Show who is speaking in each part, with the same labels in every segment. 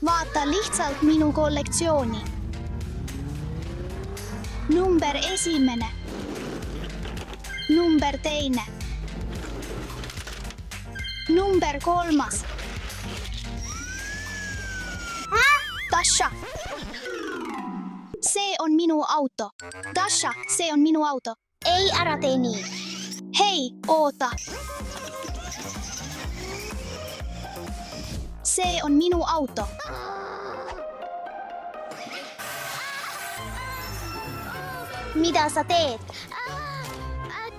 Speaker 1: Vaata lihtsalt minu kollektsiooni. Number 1. Number 2. Number 3. Dasha. See on minu auto. Dasha, see on minu auto.
Speaker 2: Ei, ära tee nii.
Speaker 1: Hei, oota. See on minu auto.
Speaker 2: Mida sa teed?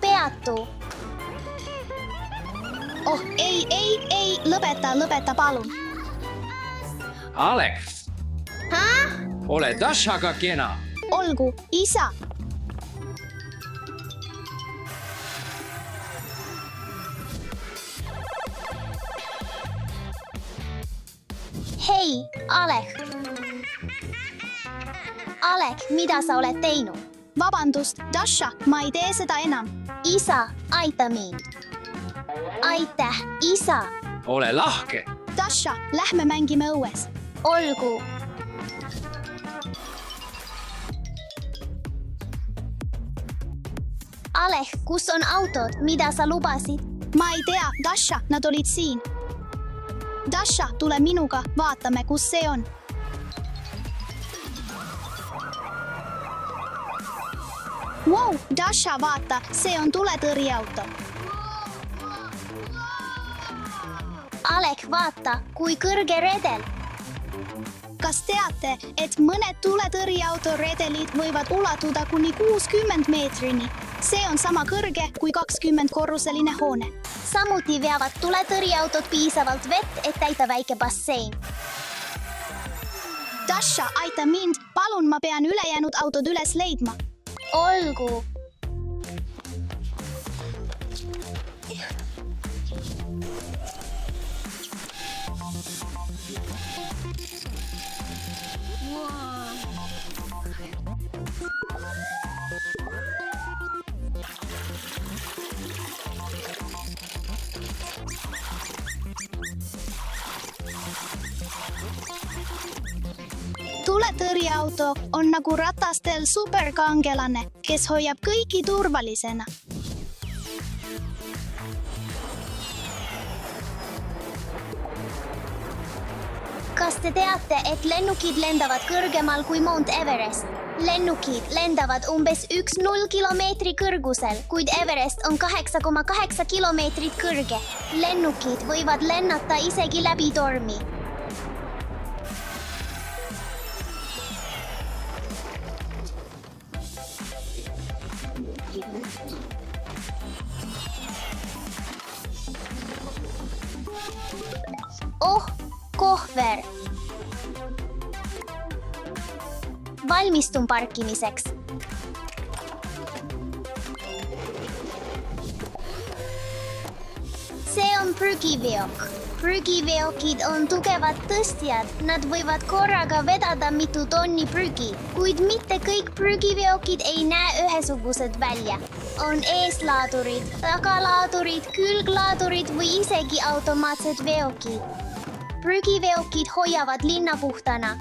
Speaker 2: Peatu.
Speaker 1: Oh, ei, lõpeta, palun.
Speaker 3: Alex, ole Dashaga kena.
Speaker 1: Olgu, isa.
Speaker 2: Hei, Alek. Alek, mida sa oled teinud?
Speaker 1: Vabandust, Dasha, ma ei tee seda enam.
Speaker 2: Isa, aita mind. Aitäh, isa.
Speaker 3: Ole lahke.
Speaker 1: Dasha, lähme mängime õues.
Speaker 2: Olgu. Alek, kus on autod, mida sa lubasid?
Speaker 1: Ma ei tea, Dasha, nad olid siin. Dasha, tule minuga, vaatame, kus see on. Wow, Dasha, vaata, see on tuletõrjeauto.
Speaker 2: Alek, vaata, kui kõrge redel.
Speaker 1: Kas teate, et mõned tuletõrjeauto redelid võivad ulatuda kuni 60 meetrini? See on sama kõrge kui 20-korruseline hoone.
Speaker 2: Samuti veavad tuletõrjeautod piisavalt vett, et täita väike bassein.
Speaker 1: Dasha, aita mind, palun, ma pean ülejäänud autod üles leidma.
Speaker 2: Olgu.
Speaker 1: Tuletõrjeauto on nagu ratastel superkangelane, kes hoiab kõiki turvalisena.
Speaker 2: Kas te teate, et lennukid lendavad kõrgemal kui Mount Everest? Lennukid lendavad umbes 1,0 kilomeetri kõrgusel, kuid Everest on 8,8 kilomeetrit kõrge. Lennukid võivad lennata isegi läbi tormi. Oh, kohver. Valmistun parkimiseks. See on prügiveok. Prügiveokid on tugevad tõstjad. Nad võivad korraga vedada mitu tonni prügi, kuid mitte kõik prügiveokid ei näe ühesugused välja. On eeslaadurid, tagalaadurid, külglaadurid või isegi automaatsed veokid. Prügiveokid hoiavad linna puhtana.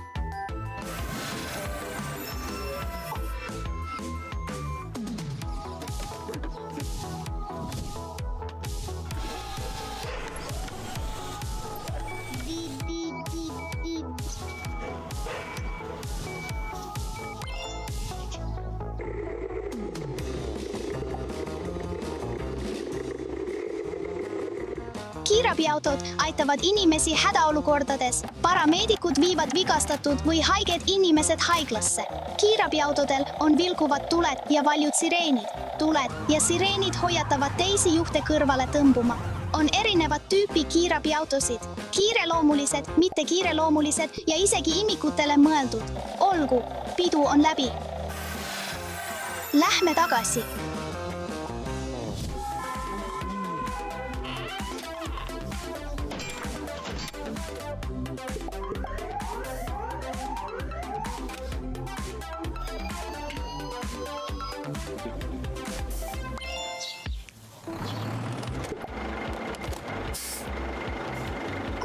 Speaker 1: Kiirabiautod aitavad inimesi hädaolukordades. Parameedikud viivad vigastatud või haiged inimesed haiglasse. Kiirabiautodel on vilkuvad tuled ja valjud sireenid. Tuled ja sireenid hoiatavad teisi juhte kõrvale tõmbuma. On erinevad tüüpi kiirabiautosid. Kiireloomulised, mitte kiireloomulised ja isegi imikutele mõeldud. Olgu, pidu on läbi. Lähme tagasi.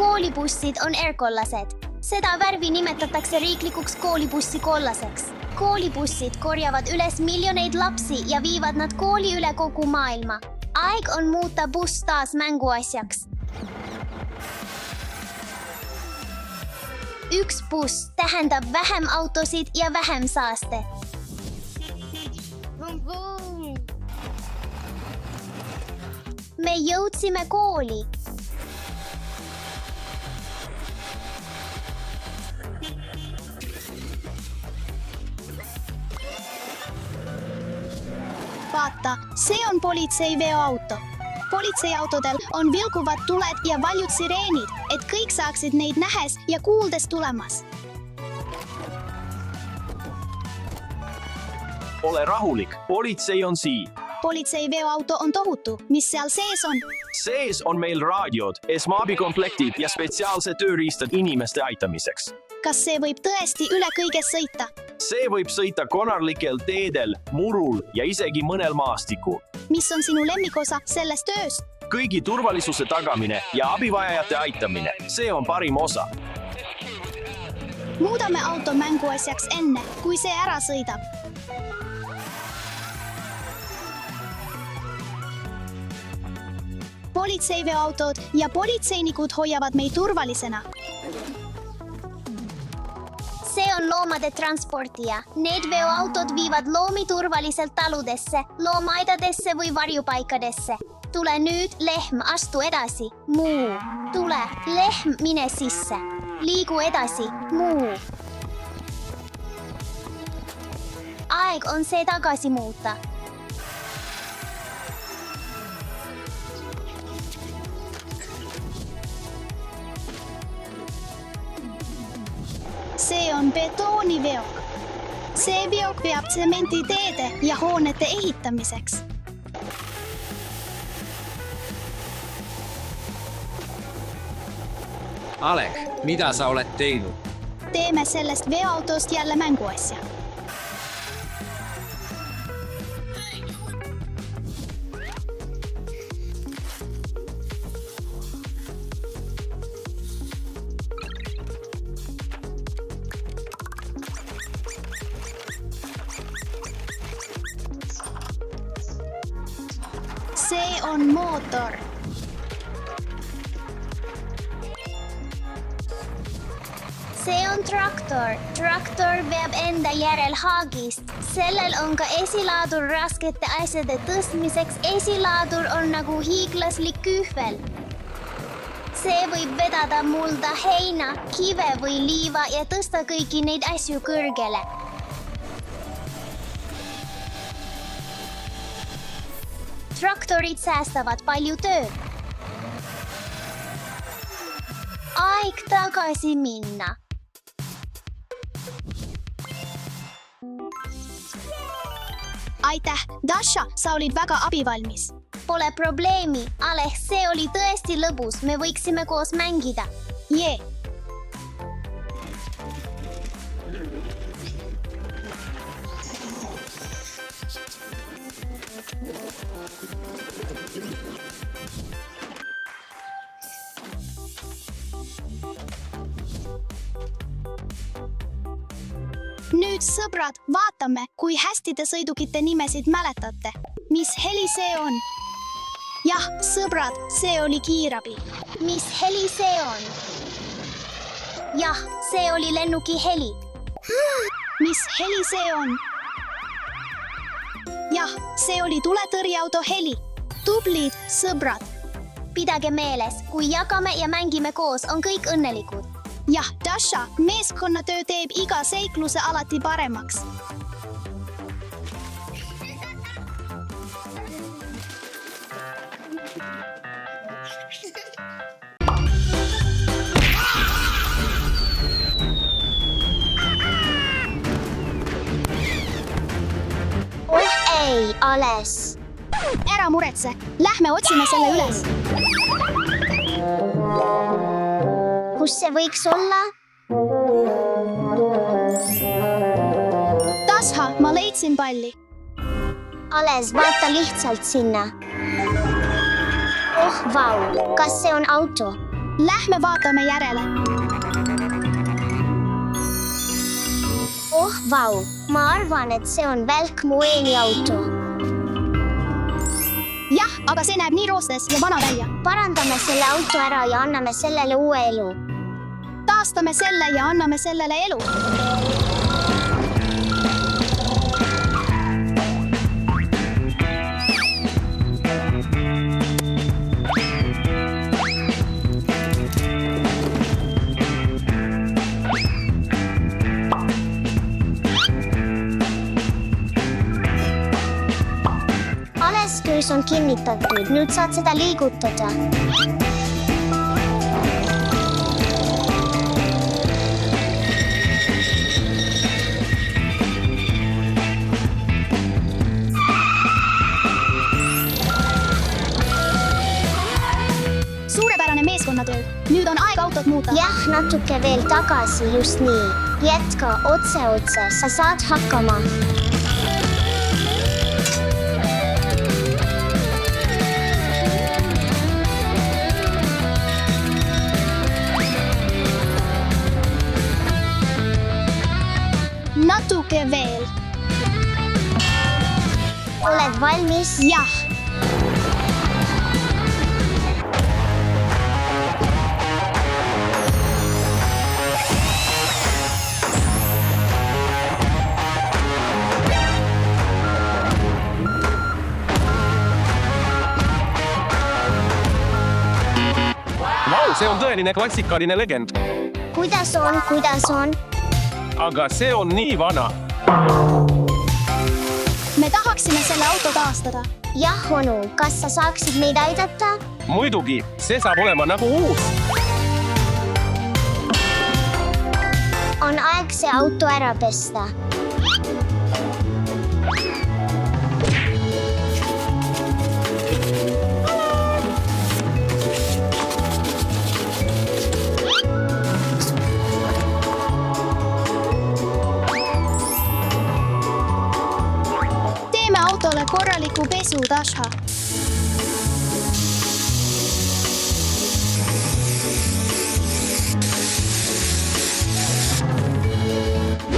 Speaker 2: Koolibussid on erkollased. Seda värvi nimetatakse riiklikuks koolibussi kollaseks. Koolibussid korjavad üles miljoneid lapsi ja viivad nad kooli üle kogu maailma. Aeg on muuta buss taas mänguasjaks. Üks buss tähendab vähem autosid ja vähem saastet. Me jõudsime kooli.
Speaker 1: Vaata, see on politseiveoauto. Politseiautodel on vilkuvad tuled ja valjud sireenid, et kõik saaksid neid nähes ja kuuldes tulemas.
Speaker 4: Ole rahulik, politsei on siin.
Speaker 1: Politseiveoauto on tohutu, mis seal sees on?
Speaker 4: Sees on meil raadiod, esmaabikomplektid ja spetsiaalse tööriistad inimeste aitamiseks.
Speaker 1: Kas see võib tõesti üle kõige sõita?
Speaker 4: See võib sõita konarlikel teedel, murul ja isegi mõnel maastikul.
Speaker 1: Mis on sinu lemmikosa selles töös?
Speaker 4: Kõigi turvalisuse tagamine ja abivajajate aitamine, see on parim osa.
Speaker 1: Muudame auto mänguasjaks enne, kui see ära sõidab. Politseiveoautod ja politseinikud hoiavad meid turvalisena.
Speaker 2: See on loomade transportija. Need veoautod viivad loomi turvaliselt taludesse, loomaaidadesse või varjupaikadesse. Tule nüüd, lehm, astu edasi. Muu. Tule, lehm, mine sisse. Liigu edasi. Muu. Aeg on see tagasi muuta.
Speaker 1: See on betooniveok. See veok veab tsementiteede ja hoonete ehitamiseks.
Speaker 3: Alek, mida sa oled teinud?
Speaker 1: Teeme sellest veoautost jälle mänguasja. See on mootor.
Speaker 2: See on traktor. Traktor veab enda järel haagist. Sellel on ka esilaadur raskete asjade tõstmiseks. Esilaadur on nagu hiiglaslik kühvel. See võib vedada mulda, heina, kive või liiva ja tõsta kõiki neid asju kõrgele. Traktorid säästavad palju tööd. Aeg tagasi minna.
Speaker 1: Aitäh, Dasha, sa olid väga abivalmis.
Speaker 2: Pole probleemi, Aleh, see oli tõesti lõbus, me võiksime koos mängida.
Speaker 1: Jee. Nüüd sõbrad, vaatame, kui hästi te sõidukite nimesid mäletate. Mis heli see on? Jah, sõbrad, see oli kiirabi.
Speaker 2: Mis heli see on? Jah, see oli lennuki heli.
Speaker 1: Mis heli see on? Jah, see oli tuletõrjeauto heli. Tublid, sõbrad.
Speaker 2: Pidage meeles, kui jagame ja mängime koos, on kõik õnnelikud.
Speaker 1: Jah, Dasha, meeskonnatöö teeb iga seikluse alati paremaks.
Speaker 2: Ei, alles.
Speaker 1: Ära muretse, lähme otsime selle üles.
Speaker 2: Kus see võiks olla?
Speaker 1: Dasha, ma leidsin palli.
Speaker 2: Alles, vaata lihtsalt sinna. Oh, vau, kas see on auto?
Speaker 1: Lähme vaatame järele.
Speaker 2: Vau, ma arvan, et see on välk Moeni auto.
Speaker 1: jah, aga see näeb nii roostes ja vana välja.
Speaker 2: Parandame selle auto ära ja anname sellele uue elu.
Speaker 1: Taastame selle ja anname sellele elu.
Speaker 2: Alesköös on kinnitatud, nüüd saad seda liigutada.
Speaker 1: Suurepärane meeskonnatöö. Nüüd on aeg autot muuta.
Speaker 2: Jah, natuke veel tagasi, just nii. Jätka otse, sa saad hakkama.
Speaker 1: Natuke veel.
Speaker 2: Oled valmis?
Speaker 1: Jah.
Speaker 4: Vau, see on tõeline klassikaline legend.
Speaker 2: Kuidas on?
Speaker 4: Aga see on nii vana.
Speaker 1: Me tahaksime selle auto taastada.
Speaker 2: Jah, onu, kas sa saaksid meid aidata?
Speaker 4: Muidugi, see saab olema nagu uus.
Speaker 2: On aeg see auto ära pesta.
Speaker 1: Teeme autole korraliku pesu, Dasha.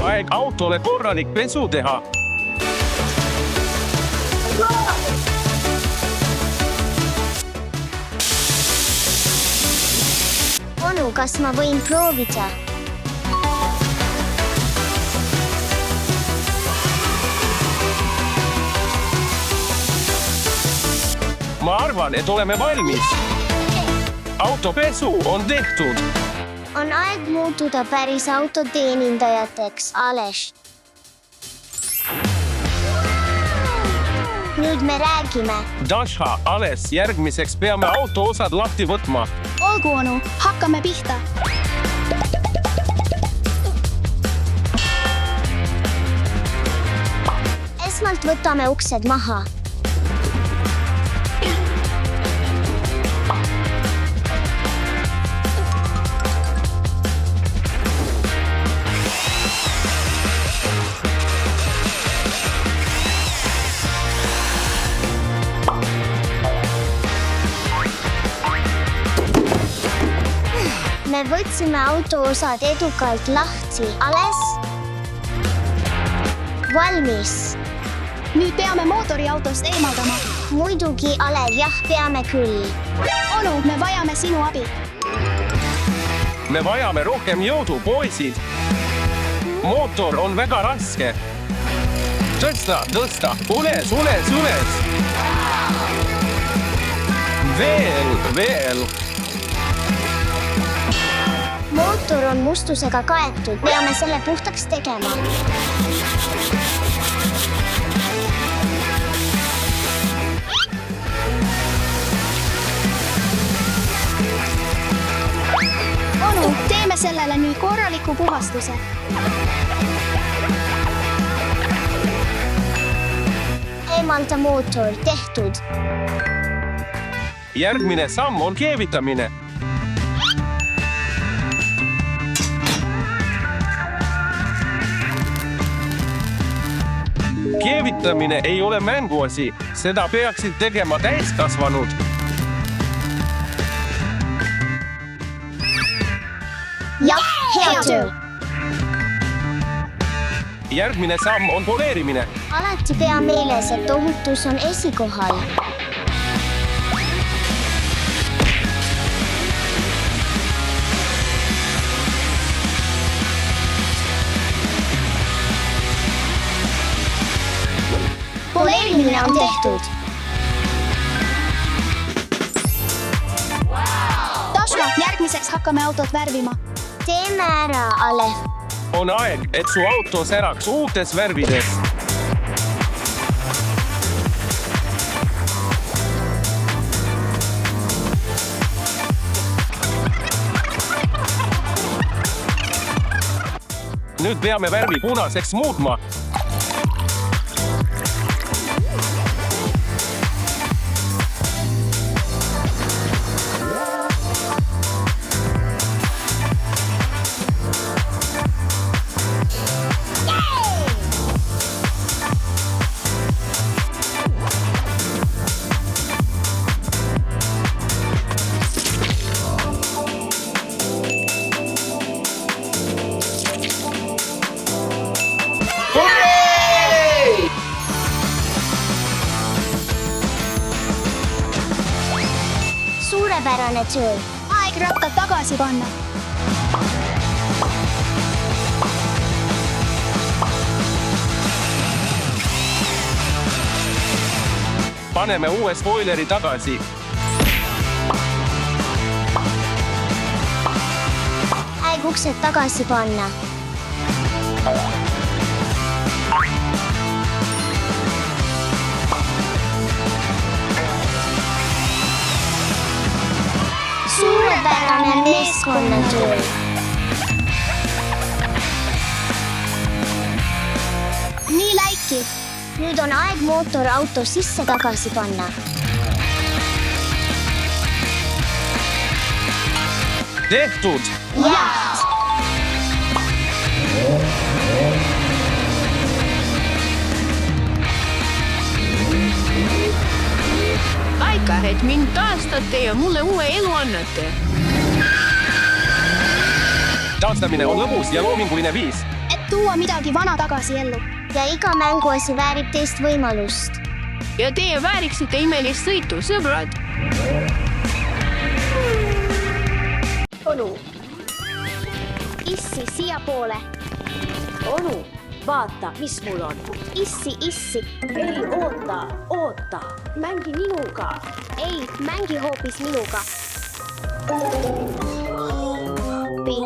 Speaker 4: Aeg autole korralik pesu teha.
Speaker 2: Onu, kas ma võin proovida?
Speaker 4: Ma arvan, et oleme valmis. Autopesu on tehtud.
Speaker 2: On aeg muutuda päris autoteenindajateks, Ales. Nüüd me räägime.
Speaker 4: Dasha, Ales, järgmiseks peame auto osad lahti võtma.
Speaker 1: Olgu, onu, hakkame pihta.
Speaker 2: Esmalt võtame uksed maha. Me võtsime autoosad edukalt lahti. Ales? Valmis.
Speaker 1: Nüüd peame mootori autost eemaldama.
Speaker 2: Muidugi, Ale, jah, peame küll.
Speaker 1: Onu, me vajame sinu abi.
Speaker 4: Me vajame rohkem jõudu, poisid. Mootor on väga raske. Tõsta, ules. Veel.
Speaker 2: Mootor on mustusega kaetud. Peame selle puhtaks tegema.
Speaker 1: Onu, teeme sellele nüüd korraliku puhastuse.
Speaker 2: Eemalda mootor, tehtud.
Speaker 4: Järgmine samm on keevitamine. Keevitamine ei ole mänguasi, seda peaksid tegema täiskasvanud.
Speaker 2: Jah, hea töö.
Speaker 4: Järgmine samm on poleerimine.
Speaker 2: Alati pea meeles, et ohutus on esikohal. Poleerimine on tehtud.
Speaker 1: Taška, järgmiseks hakkame autot värvima.
Speaker 2: Teeme ära, Alev.
Speaker 4: On aeg, et su auto säraks uutes värvides. Nüüd peame värvi punaseks muutma. Suurepärane töö.
Speaker 1: Aeg rattad tagasi panna.
Speaker 4: Paneme uue spoileri tagasi.
Speaker 2: Aeg uksed tagasi panna. Suurepärane meeskonnatöö.
Speaker 1: Nii läiki.
Speaker 2: Nüüd on aeg mootor auto sisse tagasi panna.
Speaker 4: Tehtud!
Speaker 2: Jaa!
Speaker 5: Aitäh, et mind taastate ja mulle uue elu annate.
Speaker 4: Taastamine on lõbus ja loominguline viis.
Speaker 1: Et tuua midagi vana tagasi ellu.
Speaker 2: Ja iga mänguasi väärib teist võimalust.
Speaker 5: Ja teie vääriksite imelist sõitu, sõbrad.
Speaker 2: Onu. Issi siia poole.
Speaker 6: Onu, vaata, mis mul on.
Speaker 2: Issi.
Speaker 6: Ei, oota. Mängi minuga.
Speaker 2: Ei, mängi hoopis minuga. Ei.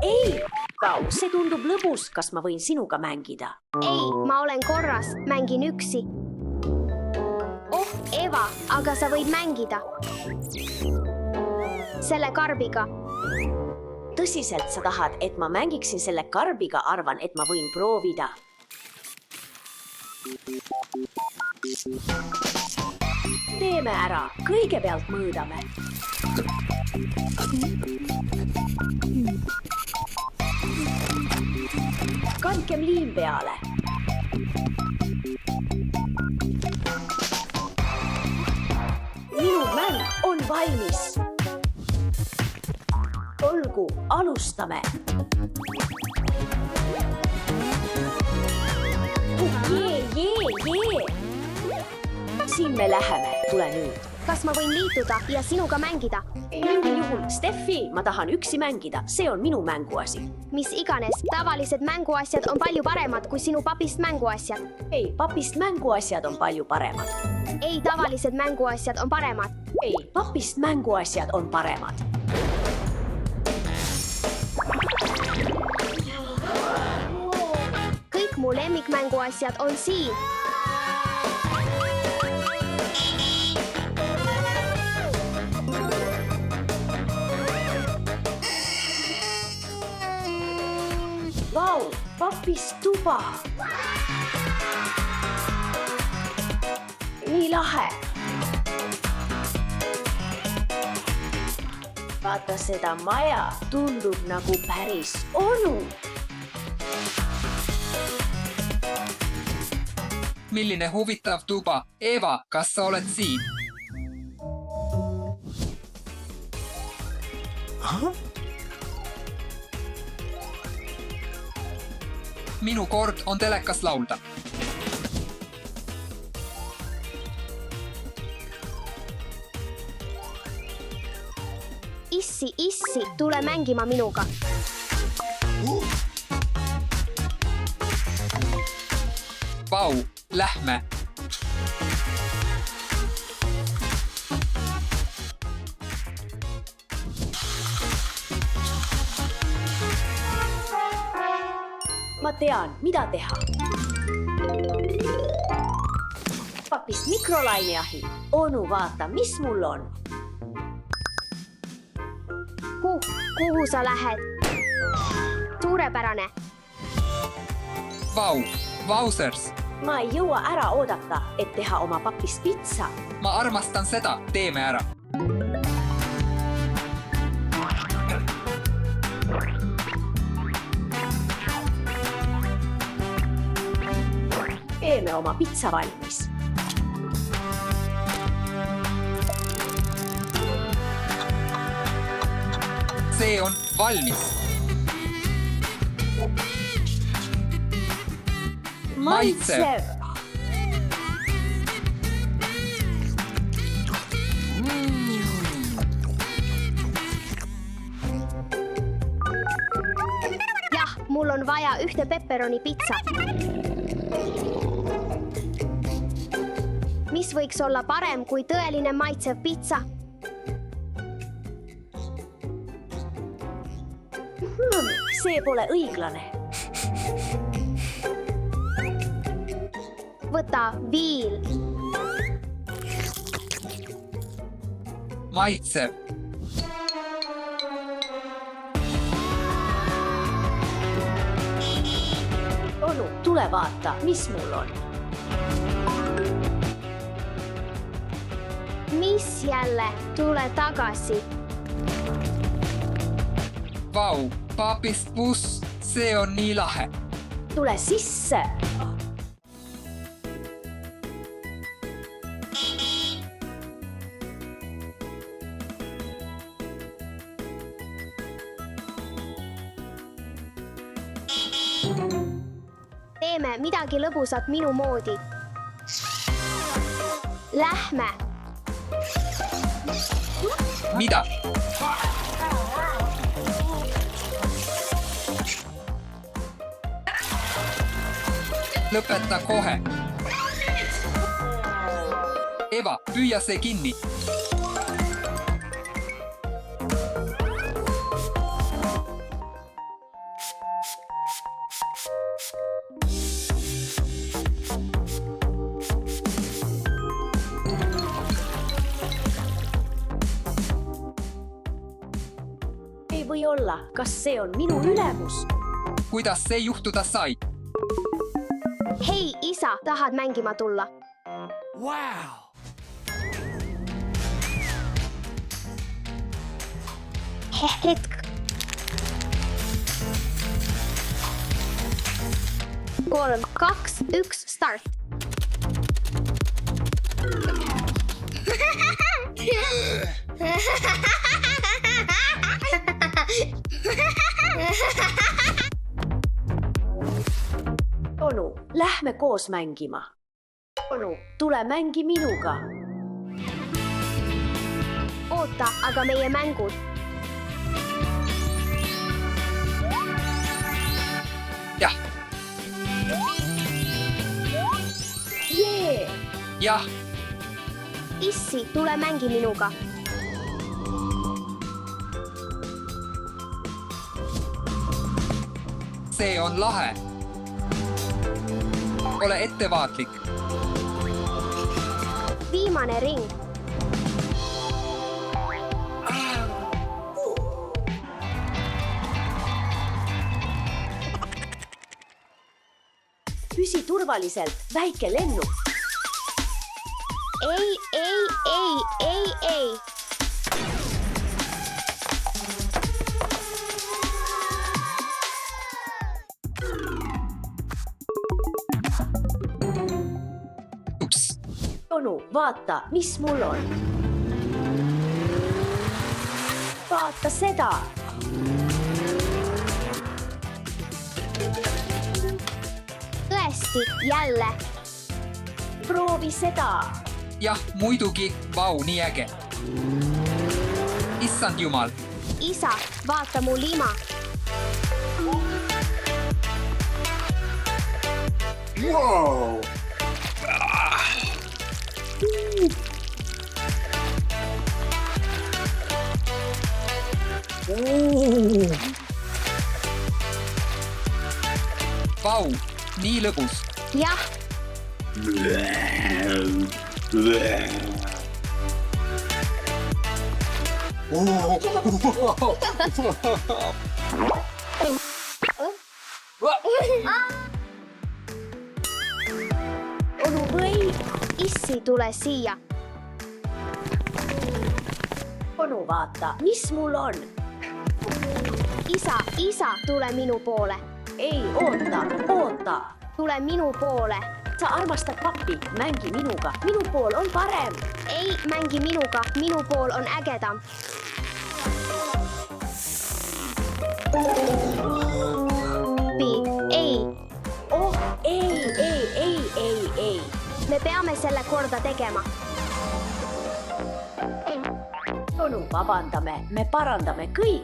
Speaker 6: Ei, Kau, see tundub lõbus. Kas ma võin sinuga mängida?
Speaker 2: Ei, ma olen korras, mängin üksi. Oh, Eva, aga sa võid mängida. Selle karbiga.
Speaker 6: Tõsiselt sa tahad, et ma mängiksin selle karbiga? Arvan, et ma võin proovida. Teeme ära. Kõigepealt mõõdame. Kandkem liim peale. Minu mäng on valmis. Olgu, alustame. Jee. Siin me läheme. Tule nüüd.
Speaker 2: Kas ma võin liituda ja sinuga mängida?
Speaker 6: Mingil juhul, Steffi, ma tahan üksi mängida. See on minu mänguasi.
Speaker 2: Mis iganes, tavalised mänguasjad on palju paremad kui sinu papist mänguasjad.
Speaker 6: Ei, papist mänguasjad on palju paremad.
Speaker 2: Ei, tavalised mänguasjad on paremad.
Speaker 6: Ei, papist mänguasjad on paremad.
Speaker 2: Kõik mu lemmikmänguasjad on siin.
Speaker 6: Vau, papist tuba. Nii lahe. vaata seda maja, tundub nagu päris onu.
Speaker 7: Milline huvitav tuba. Eva, kas sa oled siin? Minu kord on telekas laulda.
Speaker 2: Issi, tule mängima minuga.
Speaker 7: Vau, lähme.
Speaker 6: Ma tean, mida teha. Papist mikrolaineahi. Onu, vaata, mis mul on.
Speaker 2: Kuhu sa lähed? Suurepärane.
Speaker 7: Vau, Vausers.
Speaker 6: Ma ei jõua ära oodata, et teha oma papist pitsa.
Speaker 7: Ma armastan seda, teeme ära.
Speaker 6: Teeme oma pitsa valmis.
Speaker 7: See on valmis. Maitsev.
Speaker 2: Jah, mul on vaja ühte pepperoni pitsat. Mis võiks olla parem kui tõeline maitsev pitsa?
Speaker 6: See pole õiglane.
Speaker 2: Võta viil.
Speaker 7: Maitsev.
Speaker 6: Onu, tule vaata, mis mul on.
Speaker 2: Mis jälle? Tule tagasi.
Speaker 7: Vau, papist buss, see on nii lahe.
Speaker 6: Tule sisse.
Speaker 2: Teeme midagi lõbusat minu moodi. Lähme.
Speaker 7: Mida? Lõpeta kohe. Eva, püüa see kinni.
Speaker 6: Ei või olla, kas see on minu ülemus?
Speaker 7: Kuidas see juhtuda sai?
Speaker 2: Hei, isa, tahad mängima tulla?
Speaker 7: Wow!
Speaker 2: Hetk. 3, 2, 1, start.
Speaker 6: Onu, lähme koos mängima. Onu, tule mängi minuga.
Speaker 2: Oota, aga meie mängud.
Speaker 7: Jah,
Speaker 6: Jee!
Speaker 7: jah,
Speaker 2: Issi, tule mängi minuga.
Speaker 7: see on lahe. Ole ettevaatlik.
Speaker 2: Viimane ring.
Speaker 6: Püsi turvaliselt, väike lennuk.
Speaker 2: Ei.
Speaker 6: onu, vaata, mis mul on. Vaata seda.
Speaker 2: Tõesti, jälle.
Speaker 6: Proovi seda.
Speaker 7: jah, muidugi, vau, nii äge. Issand jumal,
Speaker 2: Isa, vaata mu lima.
Speaker 7: vau, nii lõbus.
Speaker 2: Jah,
Speaker 6: Onu või?
Speaker 2: issi, tule siia.
Speaker 6: Onu, vaata, mis mul on.
Speaker 2: Isa, tule minu poole.
Speaker 6: Ei, oota.
Speaker 2: Tule minu poole.
Speaker 6: Sa armastad pappi, mängi minuga. Minu pool on parem.
Speaker 2: Ei mängi minuga, minu pool on ägedam. Ei,
Speaker 6: Oh, ei.
Speaker 2: me peame selle korda tegema.
Speaker 6: Onu, vabandame, me parandame kõik.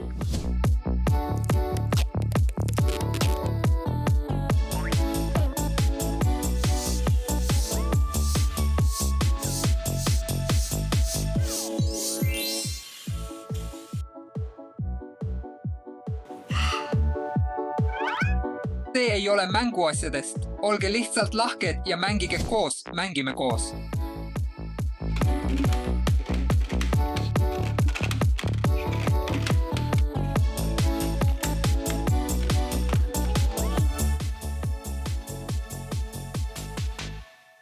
Speaker 7: see ei ole mänguasjadest. olge lihtsalt lahked ja mängige koos, mängime koos.